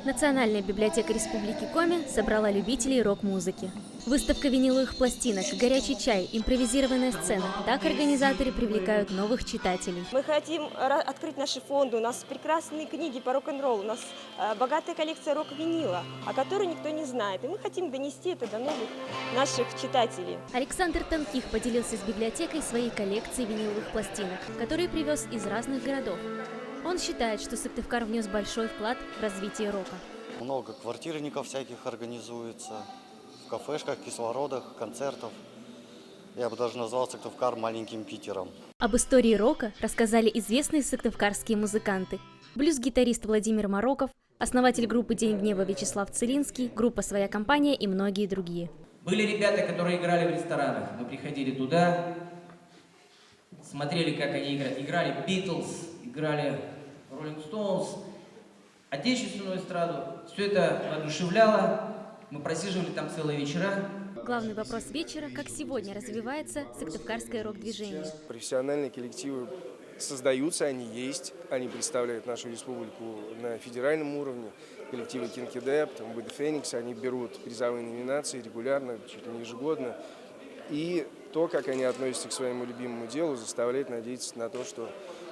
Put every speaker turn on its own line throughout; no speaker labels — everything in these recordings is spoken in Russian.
Национальная библиотека Республики Коми собрала любителей рок-музыки. Выставка виниловых пластинок, горячий чай, импровизированная сцена. Так организаторы привлекают новых читателей.
Мы хотим открыть наши фонды. У нас прекрасные книги по рок-н-роллу. У нас богатая коллекция рок-винила, о которой никто не знает. И мы хотим донести это до новых наших читателей.
Александр Танких поделился с библиотекой своей коллекцией виниловых пластинок, которые привез из разных городов. Он считает, что Сыктывкар внес большой вклад в развитие рока.
Много квартирников всяких организуется, в кафешках, кислородах, концертов. Я бы даже назвал Сыктывкар маленьким Питером.
Об истории рока рассказали известные сыктывкарские музыканты. Блюз-гитарист Владимир Мароков, основатель группы «День гнева» Вячеслав Целинский, группа «Своя компания» и многие другие.
Были ребята, которые играли в ресторанах. Мы приходили туда, смотрели, как они играли. Играли Битлз, играли Роллинг Стоунс, отечественную эстраду. Все это воодушевляло. Мы просиживали там целые вечера.
Главный вопрос вечера – как сегодня развивается сыктывкарское рок-движение.
Профессиональные коллективы создаются, они есть, они представляют нашу республику на федеральном уровне. Коллективы Кинки Деп, Бэд Феникс, они берут призовые номинации регулярно, чуть ли не ежегодно. И то, как они относятся к своему любимому делу, заставляет надеяться на то, что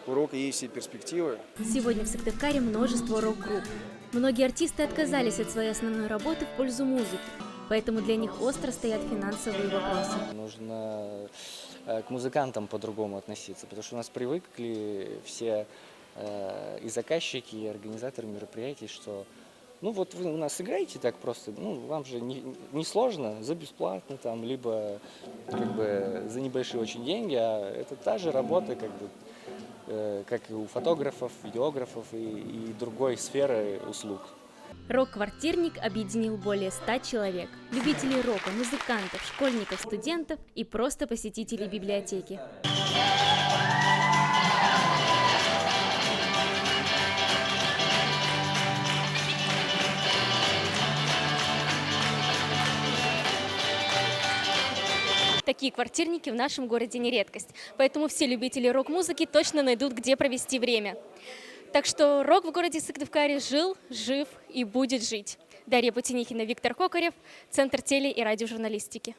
у рока есть все перспективы.
Сегодня в Сыктывкаре множество рок-групп. Многие артисты отказались от своей основной работы в пользу музыки, поэтому для них остро стоят финансовые вопросы.
Нужно к музыкантам по-другому относиться, потому что у нас привыкли все и заказчики, и организаторы мероприятий, что ну вот вы у нас играете так просто, ну вам же не сложно, за бесплатно там, либо как бы за небольшие очень деньги, а это та же работа как и у фотографов, видеографов и другой сферы услуг.
Рок-квартирник объединил более 100 человек. Любителей рока, музыкантов, школьников, студентов и просто посетителей библиотеки. Такие квартирники в нашем городе не редкость, поэтому все любители рок-музыки точно найдут, где провести время. Так что рок в городе Сыктывкаре жил, жив и будет жить. Дарья Путинихина, Виктор Кокарев, Центр теле- и радиожурналистики.